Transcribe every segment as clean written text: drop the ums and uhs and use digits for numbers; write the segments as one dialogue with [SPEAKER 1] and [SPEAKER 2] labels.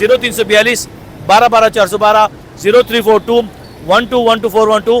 [SPEAKER 1] 0342 12 12 412 0342 1212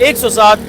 [SPEAKER 1] 107